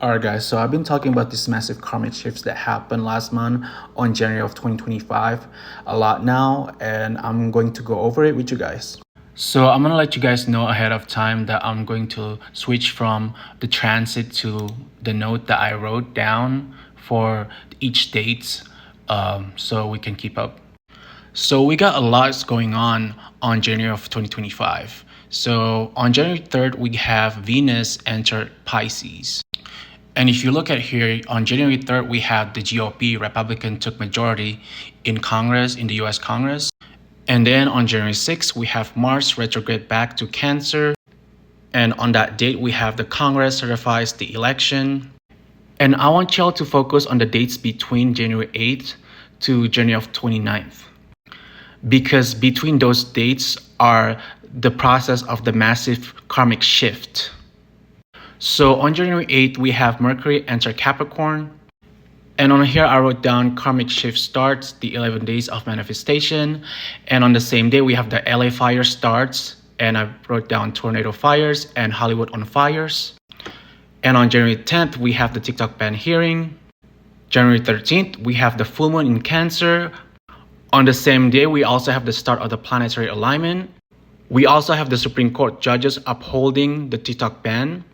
Alright guys, so I've been talking about these massive karmic shifts that happened last month on January of 2025 a lot now, and I'm going to go over it with you guys. So I'm going to let you guys know ahead of time that I'm going to switch from the transit to the note that I wrote down for each date, so we can keep up. So we got a lot going on January of 2025. So on January 3rd, we have Venus enter Pisces. And if you look at here, on January 3rd, we have the GOP, Republican, took majority in Congress, in the US Congress. And then on January 6th, we have Mars retrograde back to Cancer. And on that date, we have the Congress certifies the election. And I want y'all to focus on the dates between January 8th to January of 29th. Because between those dates are the process of the massive karmic shift. So on January 8th, we have Mercury enter Capricorn. And on here, I wrote down karmic shift starts, the 11 days of manifestation. And on the same day, we have the LA fire starts. And I wrote down tornado fires and Hollywood on fires. And on January 10th, we have the TikTok ban hearing. January 13th, we have the full moon in Cancer. On the same day, we also have the start of the planetary alignment. We also have the Supreme Court judges upholding the TikTok ban.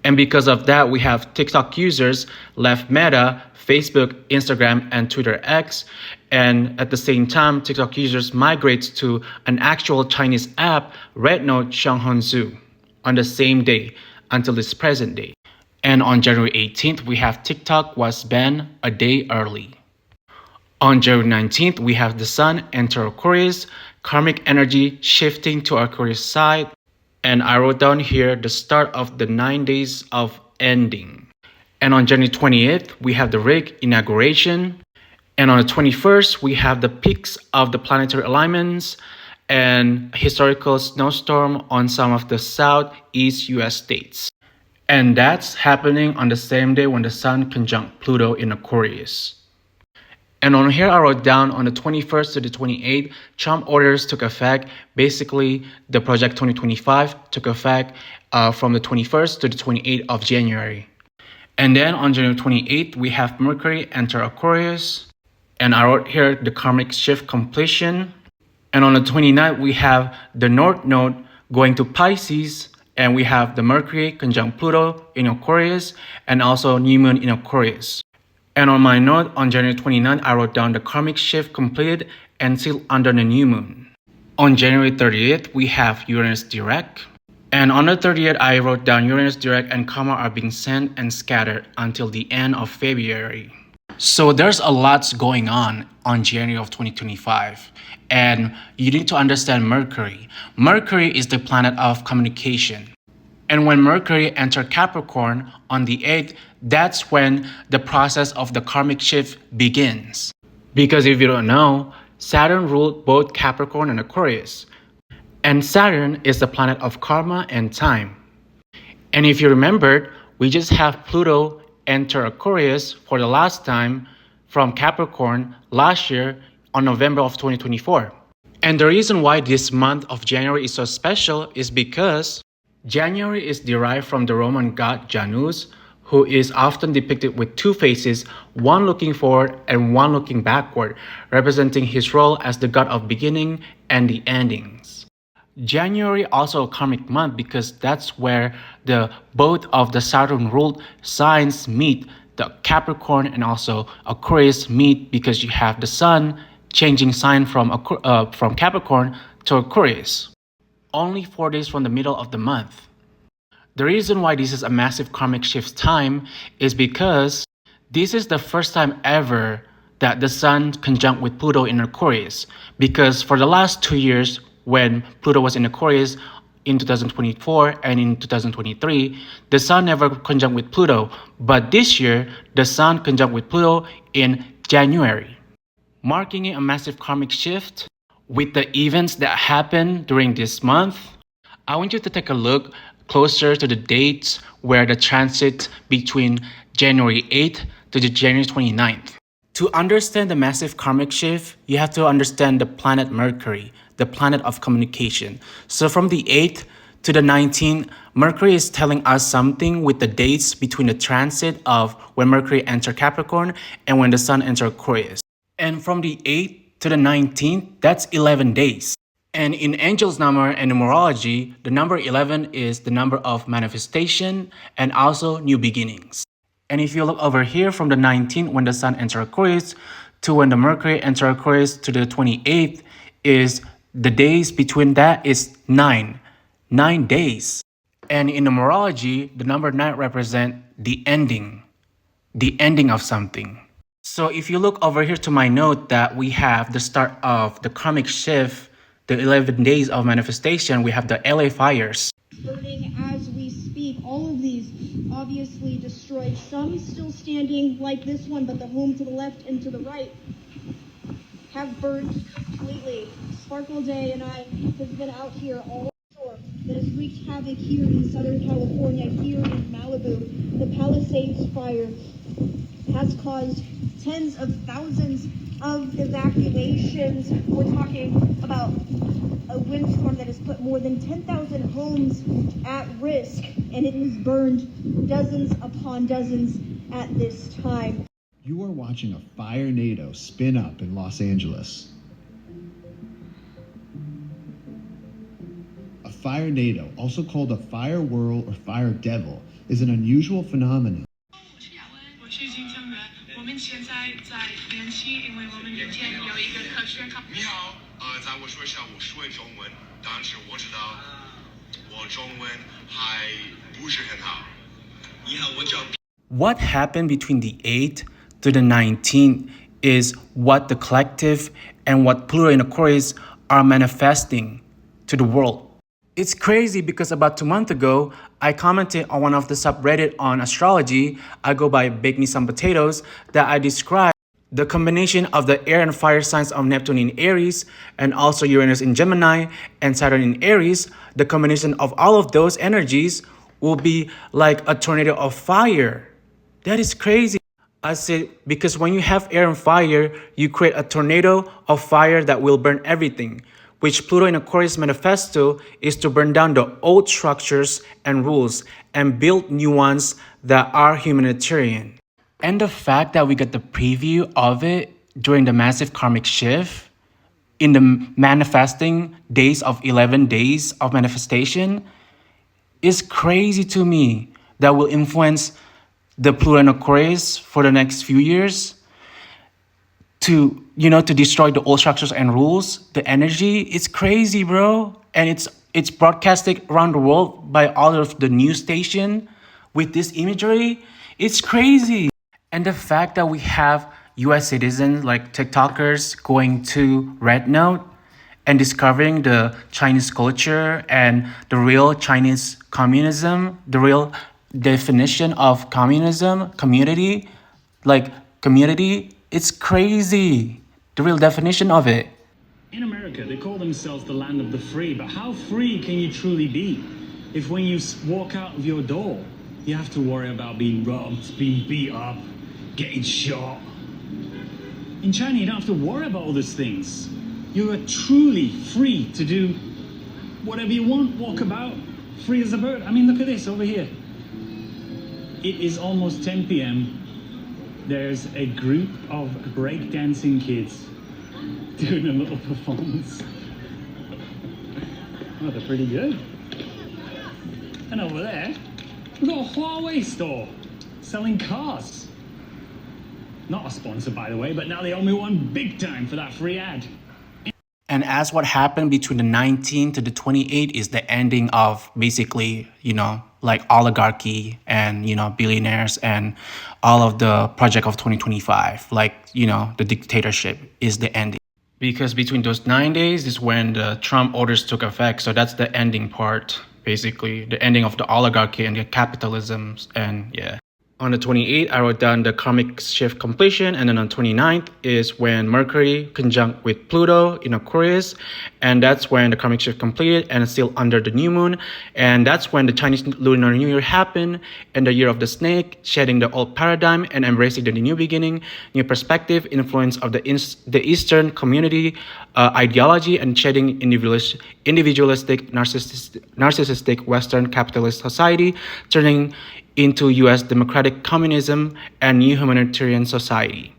And because of that, we have TikTok users left Meta, Facebook, Instagram, and Twitter X. And at the same time, TikTok users migrate to an actual Chinese app, Red Note Xianghongzu, on the same day until this present day. And on January 18th, we have TikTok was banned a day early. On January 19th, we have the Sun enter Aquarius, karmic energy shifting to Aquarius side. And I wrote down here the start of the 9 days of ending. And on January 28th, we have the rig inauguration. And on the 21st, we have the peaks of the planetary alignments and historical snowstorm on some of the southeast US states. And that's happening on the same day when the Sun conjunct Pluto in Aquarius. And on here, I wrote down on the 21st to the 28th, Trump orders took effect. Basically, the Project 2025 took effect from the 21st to the 28th of January. And then on January 28th, we have Mercury enter Aquarius. And I wrote here the karmic shift completion. And on the 29th, we have the North Node going to Pisces. And we have the Mercury conjunct Pluto in Aquarius and also New Moon in Aquarius. And on my note, on January 29th, I wrote down the karmic shift completed and still under the new moon. On January 30th, we have Uranus direct. And on the 30th, I wrote down Uranus direct and karma are being sent and scattered until the end of February. So there's a lot going on January of 2025. And you need to understand Mercury. Mercury is the planet of communication. And when Mercury entered Capricorn on the 8th, that's when the process of the karmic shift begins. Because if you don't know, Saturn ruled both Capricorn and Aquarius. And Saturn is the planet of karma and time. And if you remembered, we just have Pluto enter Aquarius for the last time from Capricorn last year on November of 2024. And the reason why this month of January is so special is because January is derived from the Roman god Janus, who is often depicted with two faces, one looking forward and one looking backward, representing his role as the god of beginning and the endings. January also a karmic month because that's where the both of the Saturn-ruled signs meet. The Capricorn and also Aquarius meet because you have the Sun changing sign from Capricorn to Aquarius. Only 4 days from the middle of the month. The reason why this is a massive karmic shift time is because this is the first time ever that the Sun conjunct with Pluto in Aquarius. Because for the last 2 years, when Pluto was in Aquarius in 2024 and in 2023, the Sun never conjunct with Pluto. But this year, the Sun conjunct with Pluto in January, marking a massive karmic shift. With the events that happened during this month, I want you to take a look closer to the dates where the transit between January 8th to the January 29th. To understand the massive karmic shift, you have to understand the planet Mercury, the planet of communication. So from the 8th to the 19th, Mercury is telling us something with the dates between the transit of when Mercury enters Capricorn and when the Sun enters Aquarius. And from the 8th to the 19th, that's 11 days. And in Angel's number and numerology, the number 11 is the number of manifestation and also new beginnings. And if you look over here from the 19th when the Sun enters Aquarius to when the Mercury enters Aquarius to the 28th is the days between that is 9 days. And in numerology, the number 9 represents the ending of something. So if you look over here to my note that we have the start of the karmic shift, the 11 days of manifestation, we have the LA fires. Burning as we speak, all of these obviously destroyed. Some still standing like this one, but the home to the left and to the right have burned completely. Sparkle Day and I have been out here all storm that has wreaked havoc here in Southern California, here in Malibu. The Palisades fire has caused tens of thousands of evacuations. We're talking about a windstorm that has put more than 10,000 homes at risk, and it has burned dozens upon dozens at this time. You are watching a fire tornado spin up in Los Angeles. A fire tornado, also called a fire whirl or fire devil, is an unusual phenomenon. 我是金正元，我们现在在联系，因为我们明天有一个科学考。你好，在我说一下我说中文，但是我知道我中文还不是很好。你好，我叫。What happened between the 8th to the 19th is what the collective and what Pluto and Aquarius are manifesting to the world. It's crazy because about 2 months ago, I commented on one of the subreddit on astrology, I go by Bake Me Some Potatoes, that I described the combination of the air and fire signs of Neptune in Aries and also Uranus in Gemini and Saturn in Aries. The combination of all of those energies will be like a tornado of fire. That is crazy. I said, because when you have air and fire, you create a tornado of fire that will burn everything, which Pluto in Aquarius manifesto is to burn down the old structures and rules and build new ones that are humanitarian. And the fact that we got the preview of it during the massive karmic shift in the manifesting days of 11 days of manifestation is crazy to me. That will influence the Pluto and Aquarius for the next few years to, to destroy the old structures and rules, the energy. It's crazy, bro. And it's broadcasted around the world by all of the news station with this imagery. It's crazy. And the fact that we have US citizens like TikTokers going to Red Note and discovering the Chinese culture and the real Chinese communism, the real definition of communism, community, it's crazy. The real definition of it. In America, they call themselves the land of the free, but how free can you truly be if when you walk out of your door, you have to worry about being robbed, being beat up, getting shot? In China, you don't have to worry about all these things. You are truly free to do whatever you want, walk about, free as a bird. I mean, look at this over here. It is almost 10 p.m. There's a group of breakdancing kids doing a little performance. Oh, they're pretty good. And over there, we've got a Huawei store selling cars. Not a sponsor, by the way, but now they owe me one big time for that free ad. And as what happened between the 19th to the 28th is the ending of basically, like oligarchy and, billionaires and all of the project of 2025, like, the dictatorship is the ending. Because between those 9 days is when the Trump orders took effect. So that's the ending part, basically, the ending of the oligarchy and the capitalism and yeah. On the 28th, I wrote down the karmic shift completion, and then on 29th is when Mercury conjunct with Pluto in Aquarius, and that's when the karmic shift completed and it's still under the new moon, and that's when the Chinese Lunar New Year happened, and the year of the snake, shedding the old paradigm and embracing the new beginning, new perspective, influence of the Eastern community ideology, and shedding individualistic, narcissistic Western capitalist society, turning into U.S. democratic communism and new humanitarian society.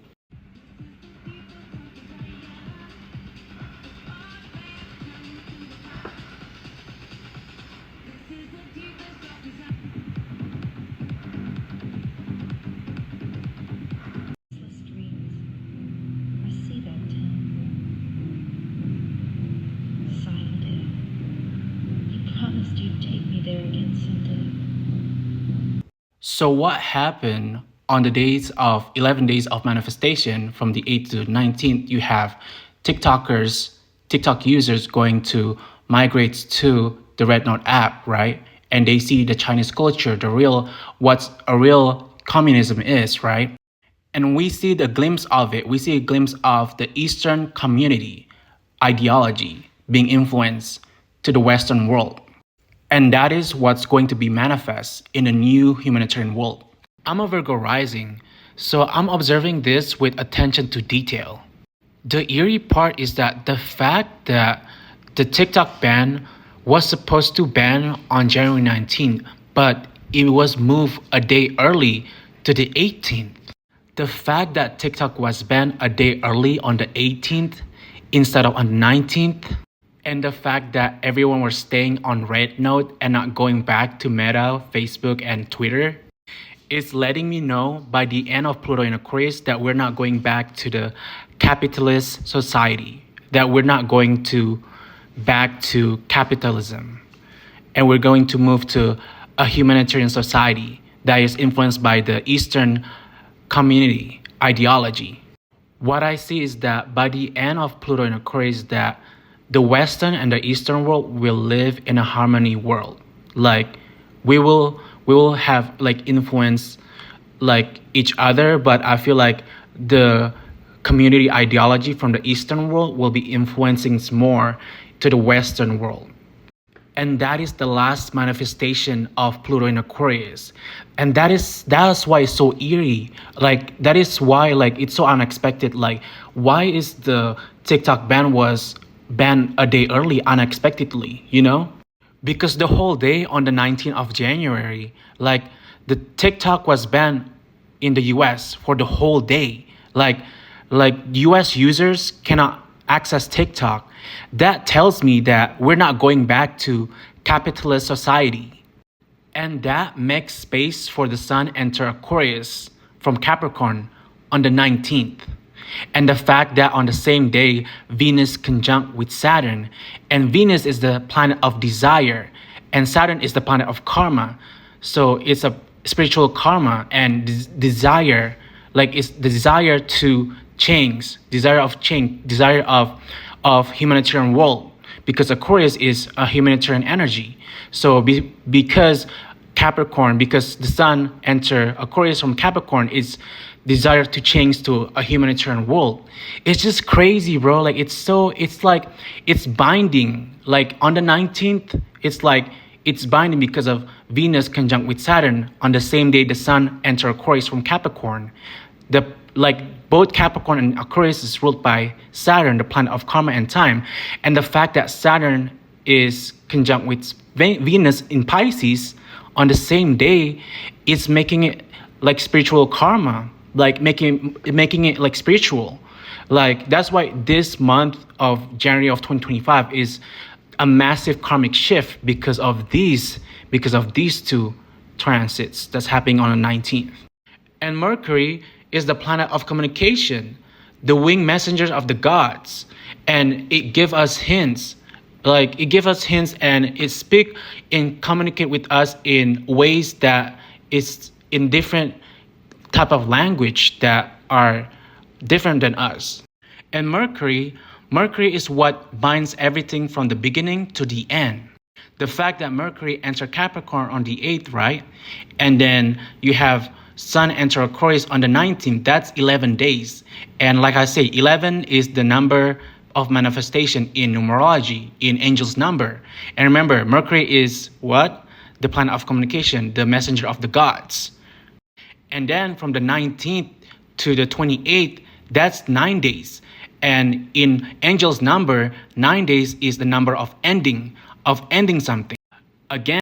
So what happened on the days of 11 days of manifestation from the 8th to 19th? You have TikTok users going to migrate to the Red Note app, right? And they see the Chinese culture, what's a real communism is, right? And we see the glimpse of it. We see a glimpse of the Eastern community ideology being influenced to the Western world. And that is what's going to be manifest in a new humanitarian world. I'm a Virgo rising, so I'm observing this with attention to detail. The eerie part is that the fact that the TikTok ban was supposed to ban on January 19th, but it was moved a day early to the 18th. The fact that TikTok was banned a day early on the 18th instead of on the 19th, and the fact that everyone was staying on Red Note and not going back to Meta, Facebook, and Twitter is letting me know by the end of Pluto in Aquarius that we're not going back to the capitalist society, that we're not going to back to capitalism, and we're going to move to a humanitarian society that is influenced by the Eastern community ideology. What I see is that by the end of Pluto in Aquarius, that the Western and the Eastern world will live in a harmony world. Like we will have like influence like each other, but I feel like the community ideology from the Eastern world will be influencing more to the Western world. And that is the last manifestation of Pluto in Aquarius. And that's why it's so eerie. Like that is why like it's so unexpected. Like why is the TikTok ban was banned a day early unexpectedly, you know? Because the whole day on the 19th of January, like the TikTok was banned in the US for the whole day. Like US users cannot access TikTok. That tells me that we're not going back to capitalist society. And that makes space for the sun enter Aquarius from Capricorn on the 19th. And the fact that on the same day, Venus conjunct with Saturn, and Venus is the planet of desire, and Saturn is the planet of karma. So it's a spiritual karma and desire, like it's the desire to change, desire of humanitarian world, because Aquarius is a humanitarian energy. So because the sun enter Aquarius from Capricorn is desire to change to a humanitarian world. It's just crazy, bro. Like it's binding. Like on the 19th, it's binding because of Venus conjunct with Saturn on the same day the sun enter Aquarius from Capricorn. Both Capricorn and Aquarius is ruled by Saturn, the planet of karma and time. And the fact that Saturn is conjunct with Venus in Pisces on the same day, it's making it like spiritual karma, like making it like spiritual. Like that's why this month of January of 2025 is a massive karmic shift because of these two transits that's happening on the 19th. And Mercury is the planet of communication, the winged messengers of the gods, and it give us hints. And it communicate with us in ways that is in different type of language that are different than us. And Mercury is what binds everything from the beginning to the end. The fact that Mercury entered Capricorn on the 8th, right? And then you have Sun enter Aquarius on the 19th. That's 11 days. And like I say, 11 is the number of manifestation in numerology, in angel's number. And remember, Mercury is what? The planet of communication, the messenger of the gods. And then from the 19th to the 28th, that's 9 days. And in angel's number, 9 days is the number of ending something. Again,